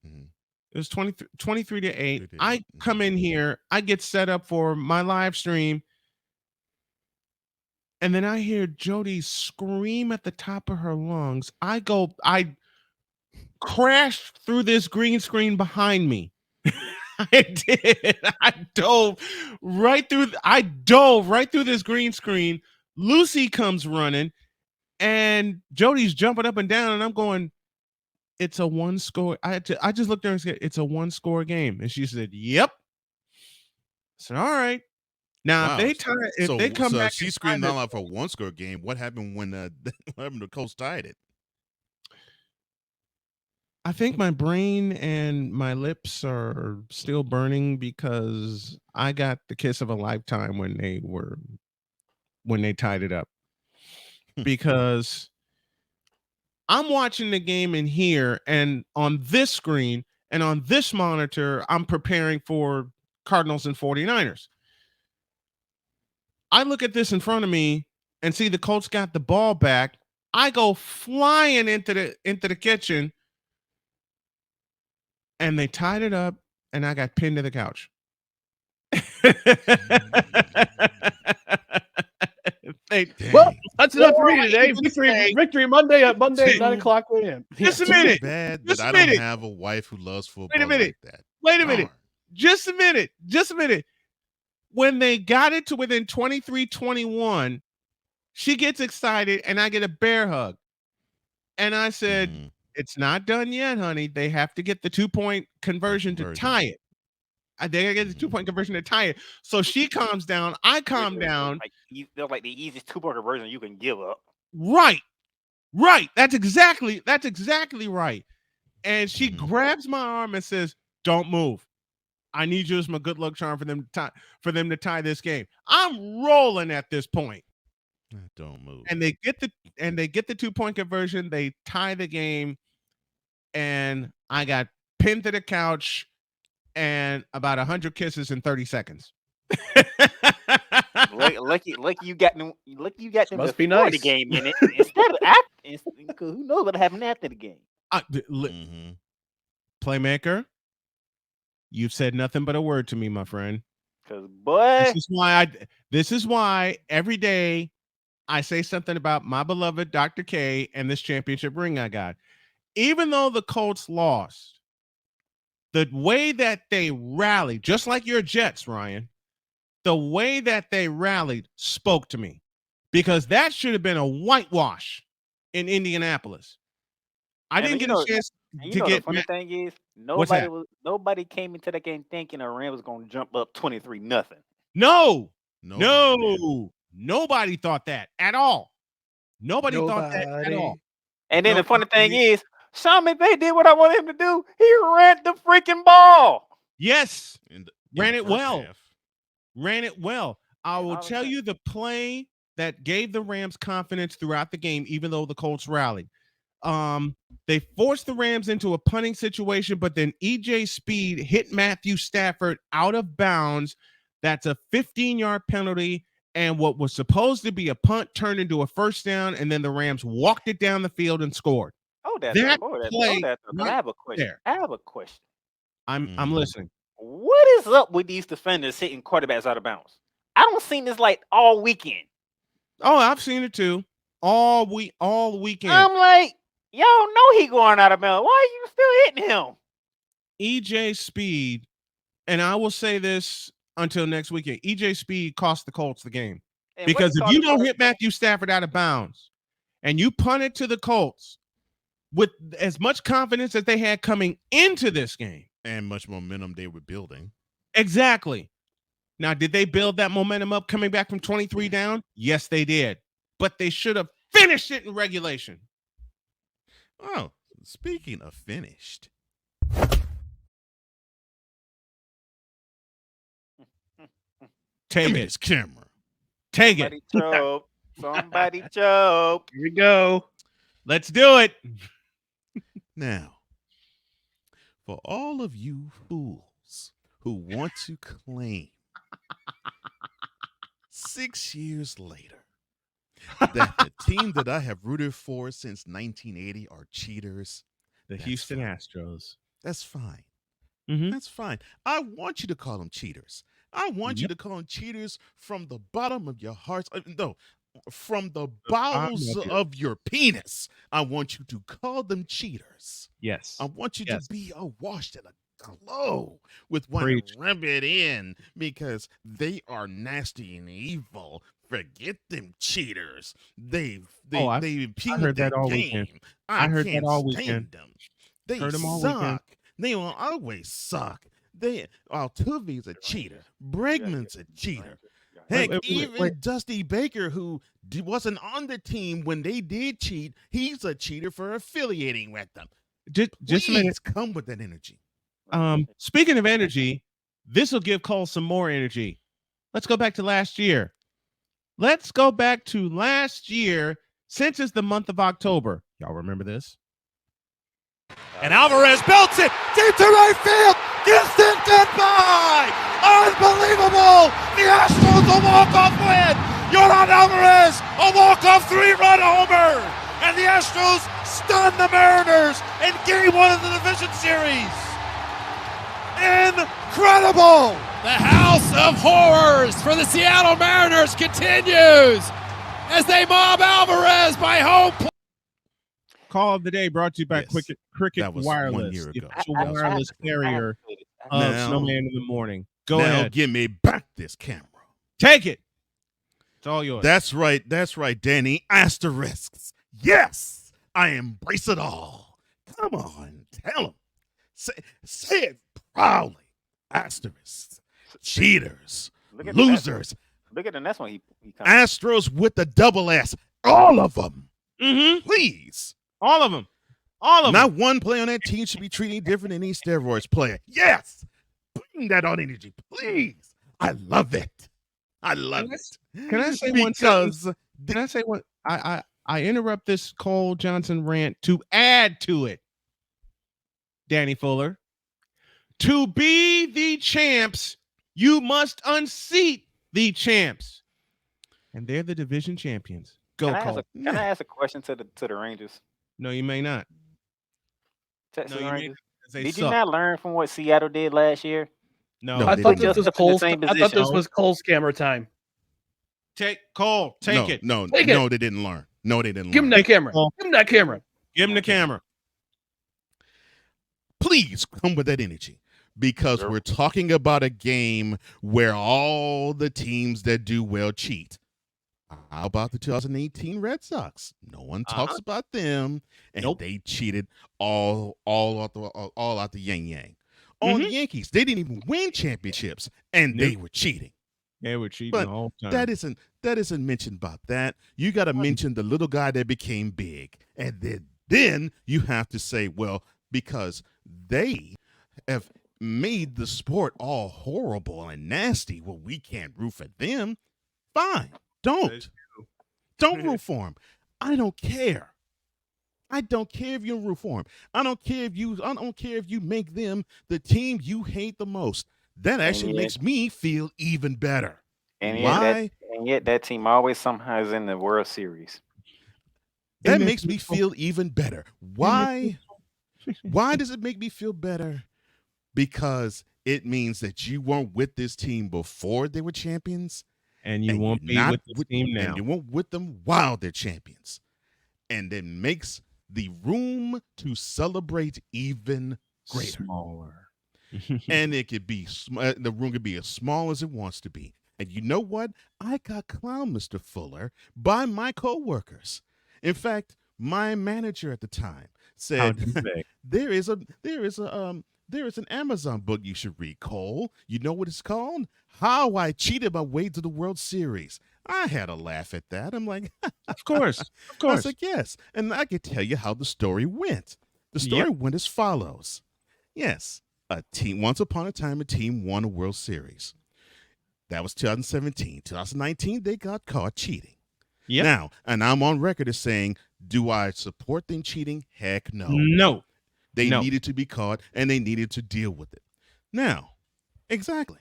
Mhm. It was 23-8. 23-8. I come in here, I get set up for my live stream, and then I hear Jody scream at the top of her lungs. I crashed through this green screen behind me. I did. I dove right through this green screen. Lucy comes running, and Jody's jumping up and down, and I'm going, it's a 1 score. I just looked at her and said, it's a 1 score game. And she said, yep. I said, all right. Now, Wow. if they come back, she screamed out loud for a 1-score game. What happened when the Colts tied it? I think my brain and my lips are still burning because I got the kiss of a lifetime when they tied it up. Because I'm watching the game in here, and on this screen and on this monitor, I'm preparing for Cardinals and 49ers. I look at this in front of me and see the Colts got the ball back. I go flying into the kitchen, and they tied it up, and I got pinned to the couch. Well, that's enough for me today. Victory Monday at 9 o'clock a.m. Just a minute. Bad Just that a I don't minute. have a wife who loves football Wait a minute. like that. Wait a minute. Just a minute. Just a minute. When they got it to within 23-21, she gets excited, and I get a bear hug. And I said, it's not done yet, honey. They have to get the 2-point conversion to tie it. They gotta get the 2-point conversion to tie it. So she calms down. I calm down. They're like the easiest 2-point conversion you can give up. Right. That's exactly right. And she grabs my arm and says, "Don't move. I need you as my good luck charm for them to tie this game." I'm rolling at this point. Don't move. And they get the 2-point conversion. They tie the game, and I got pinned to the couch and about 100 kisses in 30 seconds. Lucky you got them. Lucky you got them. Must be nice. The game in it instead of after. Who knows what happened after the game? Playmaker, you've said nothing but a word to me, my friend. Because boy, this is why every day I say something about my beloved Dr. K and this championship ring I got. Even though the Colts lost, the way that they rallied, just like your Jets, Ryan, the way that they rallied spoke to me, because that should have been a whitewash in Indianapolis. I didn't get a chance to get. The funny thing is, nobody came into that game thinking the Rams was going to jump up 23-0. No, nobody thought that at all. Nobody thought that at all. And then the funny thing is, Sean McVay did what I wanted him to do. He ran the freaking ball. Yes, ran it well. Half. Ran it well. I will tell you the play that gave the Rams confidence throughout the game, even though the Colts rallied. They forced the Rams into a punting situation, but then EJ Speed hit Matthew Stafford out of bounds. That's a 15-yard penalty, and what was supposed to be a punt turned into a first down, and then the Rams walked it down the field and scored. I have a question. I'm listening. What is up with these defenders hitting quarterbacks out of bounds? I don't see this like all weekend. Oh, I've seen it too. All weekend. I'm like, y'all know he going out of bounds. Why are you still hitting him? EJ Speed, and I will say this until next weekend, EJ Speed cost the Colts the game. Because if you don't hit Matthew Stafford out of bounds and you punt it to the Colts with as much confidence as they had coming into this game, and much momentum they were building. Exactly. Now, did they build that momentum up coming back from 23 down? Yes, they did. But they should have finished it in regulation. Oh, speaking of finished. Take it. Camera. Take Somebody it. Choke. Somebody choke. Here we go. Let's do it. Now, for all of you fools who want to claim 6 years later that the team that I have rooted for since 1980 are cheaters, The Houston Astros. That's fine. Mm-hmm. That's fine. I want you to call them cheaters. I want you to call them cheaters from the bottom of your hearts. No, from the bowels of your penis. I want you to call them cheaters. Yes. I want you to be awash and aglow with one rub it in, because they are nasty and evil. Forget them cheaters. They've impeded the game. I heard that all weekend. Them. They suck. They will always suck. Altuve's a cheater. Bregman's a cheater. Heck, even Dusty Baker, who wasn't on the team when they did cheat, he's a cheater for affiliating with them. Just a minute. Come with that energy. Speaking of energy, this will give Cole some more energy. Let's go back to last year. Since it's the month of October. Y'all remember this? And Alvarez belts it deep to right field. Distant goodbye. Unbelievable! The Astros a walk-off win! Yordan Alvarez, a walk-off 3-run homer! And the Astros stun the Mariners in Game 1 of the Division Series! Incredible! The House of Horrors for the Seattle Mariners continues as they mob Alvarez by home plate. Call of the day brought to you by Yes, Cricket that was 1 Wireless, year the ago. official That was wireless carrier of Now- Snowman in the Morning. Go now ahead. give me back this camera. Take it. It's all yours. That's right, Danny. Asterisks. Yes, I embrace it all. Come on, tell them. Say it proudly. Asterisks. Cheaters. Look at the next one. Losers. Look at the next one. He comes. Astros with the double S. All of them. Mm-hmm. Please. All of them. All of them. Not one player on that team should be treated different than any steroids player. Yes. Bring that on energy, please. I love it. I love it. Can I say one sentence? Because Can I say one? I interrupt this Cole Johnson rant to add to it, Danny Fuller. To be the champs, you must unseat the champs, and they're the division champions. Go, Cole. Can I ask a question to the Rangers? No, you may not. Texas No, you may Rangers. not, 'cause they Did you suck. not learn from what Seattle did last year? No, No, I they thought didn't. this was Just in the Cole's. same I thought position. this was Cole's camera time. take Cole. Take it. No, Take it. no, they didn't learn. No, they didn't Give him learn. that camera. Cole. Give him that camera. Give him the camera. Please come with that energy because Sure. we're talking about a game where all the teams that do well cheat. How about the 2018 Red Sox? No one talks about them, and Nope. they cheated all out the yang yang. On the Yankees, they didn't even win championships, and they were cheating. They were cheating But the whole time. That isn't mentioned about that. You got to mention the little guy that became big, and then you have to say, well, because they have made the sport all horrible and nasty. Well, we can't root for them. Fine, don't root for them. I don't care. I don't care if you root for them. I don't care if you make them the team you hate the most. That actually yet- makes me feel even better. And Why? yet that team always somehow is in the World Series. That And makes me feel even better. Why? Why does it make me feel better? Because it means that you weren't with this team before they were champions. and you and won't you're be not with the team now. And you won't with them while they're champions. And it makes the room to celebrate even greater. Smaller. And it could be the room could be as small as it wants to be. And you know what? I got clowned, Mr. Fuller, by my coworkers. In fact, my manager at the time said, How'd you say? there is an Amazon book you should read, Cole. You know what it's called? How I Cheated My Way to the World Series. I had a laugh at that. I'm like, Of course. Of I course. was like, yes. And I could tell you how the story went. The story went as follows. Yes, once upon a time, a team won a World Series. That was 2017. 2019, they got caught cheating. Yep. Now, and I'm on record as saying, do I support them cheating? Heck no. No. They No. needed to be caught, and they needed to deal with it. Now, exactly.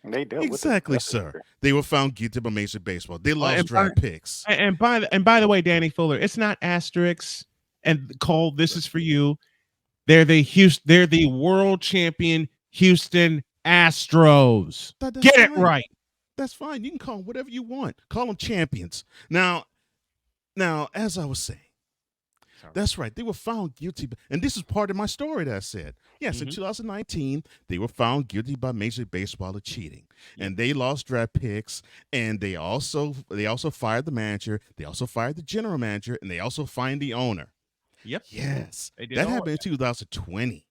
They dealt with it. Exactly, That's for sir. sure. They were found guilty by Major League Baseball. They lost and draft picks. And by the way, Danny Fuller, it's not asterisks and Cole. This is for you. They're the world champion Houston Astros. That's Get it fine. right. That's fine. You can call them whatever you want. Call them champions. Now, as I was saying, that's right. They were found guilty. And this is part of my story that I said. Yes, in 2019, they were found guilty by Major League Baseball of cheating. And they lost draft picks. And they also fired the manager. They also fired the general manager. And they also fined the owner. Yep. Yes. They did That all happened in 2020.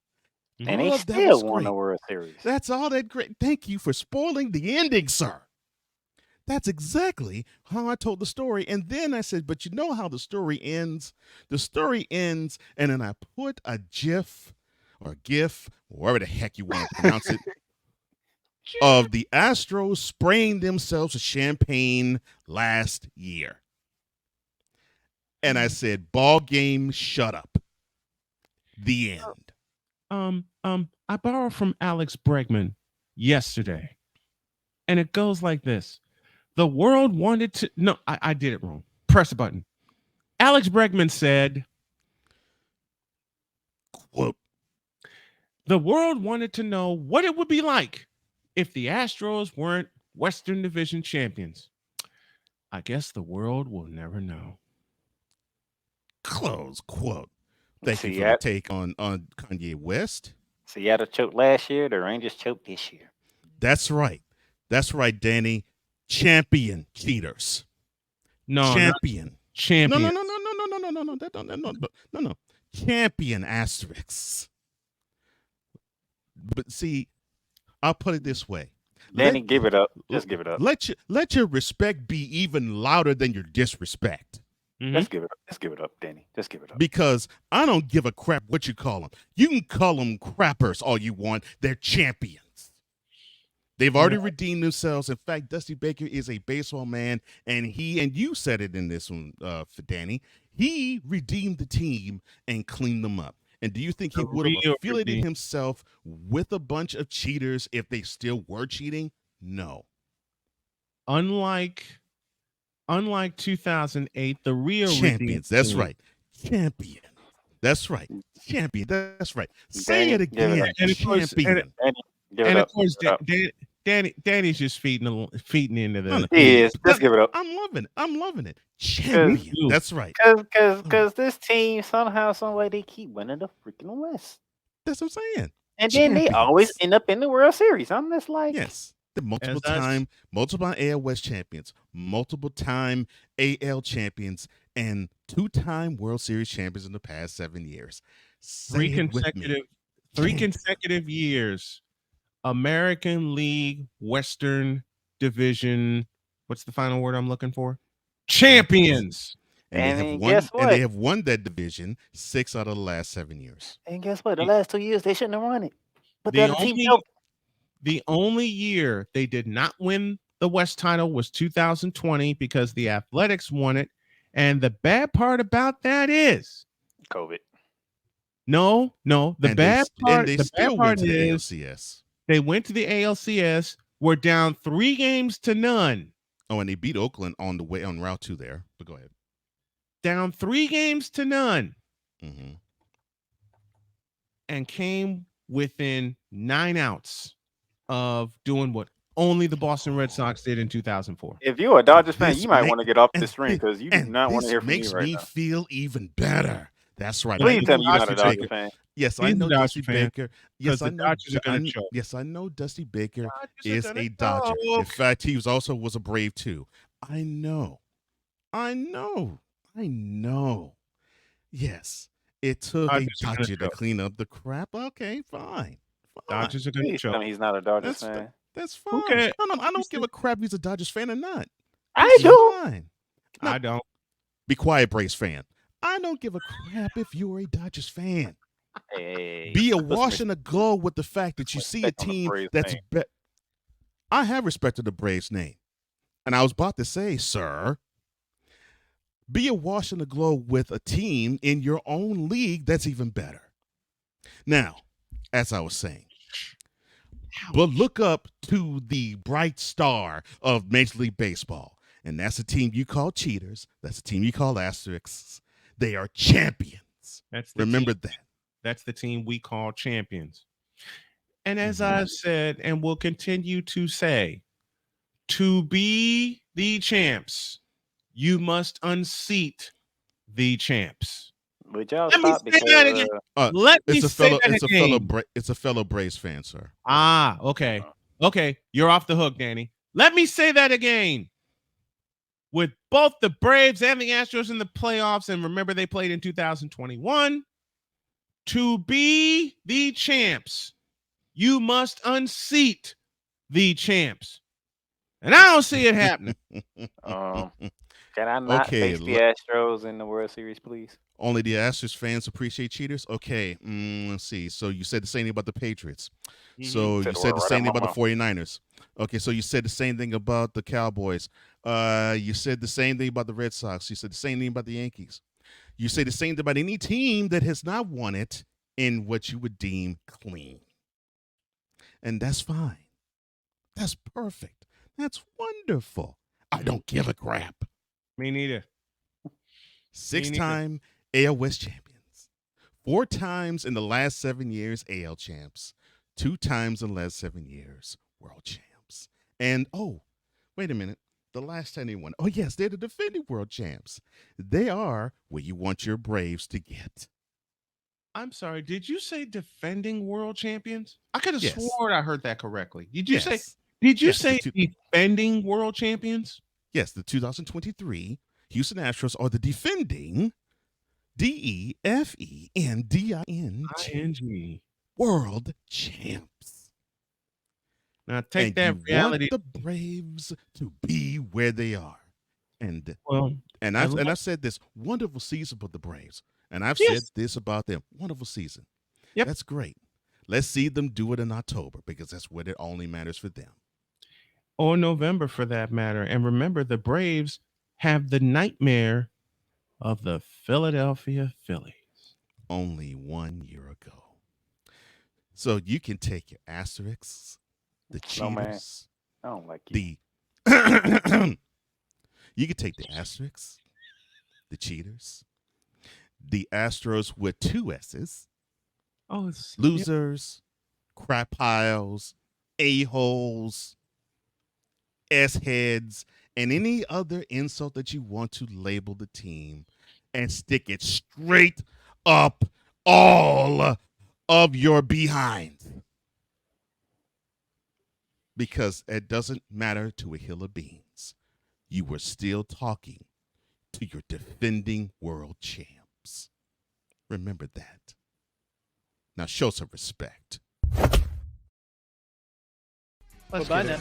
And All they of that still was won the great. World Series. That's all that great. Thank you for spoiling the ending, sir. That's exactly how I told the story. And then I said, but you know how the story ends? The story ends, and then I put a GIF or GIF, wherever the heck you want to pronounce it, of the Astros spraying themselves with champagne last year. And I said, ball game, shut up. The end. I borrowed from Alex Bregman yesterday. And it goes like this. The world wanted to... No, I did it wrong. Press a button. Alex Bregman said, Quote, the world wanted to know what it would be like if the Astros weren't Western Division champions. I guess the world will never know. close quote. Thank you for the Seattle, take on Kanye West. Seattle choked last year. The Rangers choked this year. That's right. That's right, Danny. Champion cheaters. No, Champion. champion. No. Champion asterisks. But see, I'll put it this way. Danny, give it up. Just give it up. Let your respect be even louder than your disrespect. Mhm. Let's give it up. Let's give it up, Danny. Just give it up. Because I don't give a crap what you call them. You can call them crappers all you want. They're champions. They've already redeemed themselves. In fact, Dusty Baker is a baseball man, and you said it in this one for Danny. He redeemed the team and cleaned them up. And do you think he would have affiliated himself with a bunch of cheaters if they still were cheating? No. Unlike 2008, the real champions. That's team. right. Champion. That's right. Champion. That's right. Say Danny, it again. And of course- Champion. Danny, give it And up. of course, Give it up. Danny's just feeding into the. No, no. He is. Just give it up. I'm loving it. Champion. you. That's right. Because this team somehow, some way, they keep winning the freaking West, That's what I'm saying. and then they always Champions. end up in the World Series. I'm just like, Yes. The multiple As AL West champions, multiple time AL champions, and 2-time World Series champions in the past 7 years. Say it with me. Three consecutive years. American League Western Division. What's the final word I'm looking for? Champions. And they have won. guess And they what? have won that division 6 out of the last 7 years. And guess what? The last 2 years they shouldn't have won it, but The the other team only- choked. The only year they did not win the West title was 2020 because the Athletics won it. And the bad part about that is COVID. no. The And bad part, they the still bad part went to the is ALCS. they went to the ALCS. Were down 3-0. Oh, and they beat Oakland on the way on route 2 there. But go ahead. Down 3-0, Mm-hmm. and came within 9 outs of doing what only the Boston Red Sox did in 2004. If you're a Dodgers fan, This you might make- want to get off and this screen because you do And not want to this hear from me makes right me now. feel even better. That's right. I Please know tell me you're not a Dusty Dodgers Baker. fan. Yes, I He's a know Dodger Dusty fan, Baker. 'cause Yes, the I know. Dodgers are gonna choke. Yes, I know Dusty Baker Dodgers are is gonna a Dodger. In choke. fact, he was a Brave too. I know. Yes, it took Dodgers a are gonna Dodger to choke. clean up the crap. Okay, fine. Dodgers are going to Please tell choke. me he's not a Dodgers That's fan. That's Who fine. cares? No, I don't give a crap if he's a Dodgers fan or not. I It's do. fine. No. I don't. Be quiet, Braves fan. I don't give a crap if you're a Dodgers fan. Hey, Be put some awash and aglow with the fact that you see a respect on the team Braves that's name. I have respected the Braves name. And I was about to say, sir, be awash and aglow with a team in your own league that's even better. Now, as I was saying, but look up to the bright star of Major League Baseball. And that's a team you call cheaters. That's a team you call asterisks. They are champions. That's the Remember team. that. That's the team we call champions. And as Mhm. I've said and will continue to say, to be the champs, you must unseat the champs. Would y'all Let me stop say that again. Let me It's a say fellow. that again. It's a fellow Braves fan, sir. Okay. Okay. You're off the hook, Danny. Let me say that again. With both the Braves and the Astros in the playoffs, and remember they played in 2021, to be the champs, you must unseat the champs. And I don't see it happening. Can I not Okay, face the Astros in the World Series, please? Only the Astros fans appreciate cheaters. Okay, let's see. So you said the same thing about the Patriots. So Said you said word the right same out thing my about the 49ers. Okay, so you said the same thing about the Cowboys. You said the same thing about the Red Sox. You said the same thing about the Yankees. You say the same thing about any team that has not won it in what you would deem clean. And that's fine. That's perfect. That's wonderful. I don't give a crap. Me neither. 6-time AL West champions. 4 times in the last 7 years AL champs. 2 times in the last 7 years world champs. And wait a minute. The last time they won. Oh, yes, they're the defending world champs. They are where you want your Braves to get. I'm sorry. Did you say defending world champions? I could have Yes. sworn I heard that correctly. Did you say? Yes. Did you Yes, say defending world champions? Yes, the 2023 Houston Astros are the defending DEFENDING world champs. Now take And that you reality. want the Braves to be where they are. And Well, I've said this wonderful season for the Braves. And I've Yes. said this about them. Wonderful season. Yep. That's great. Let's see them do it in October because that's when it only matters for them. or November for that matter. And remember, the Braves have the nightmare of the Philadelphia Phillies. Only 1 year ago. So you can take your asterisks, the Snowman. cheaters, I don't like you. you can take the asterisks, the cheaters, the Astros with 2 S's, It's losers, crap piles, a-holes, S-heads, and any other insult that you want to label the team and stick it straight up all of your behind. Because it doesn't matter to a hill of beans. You were still talking to your defending world champs. Remember that. Now show some respect. Bye now.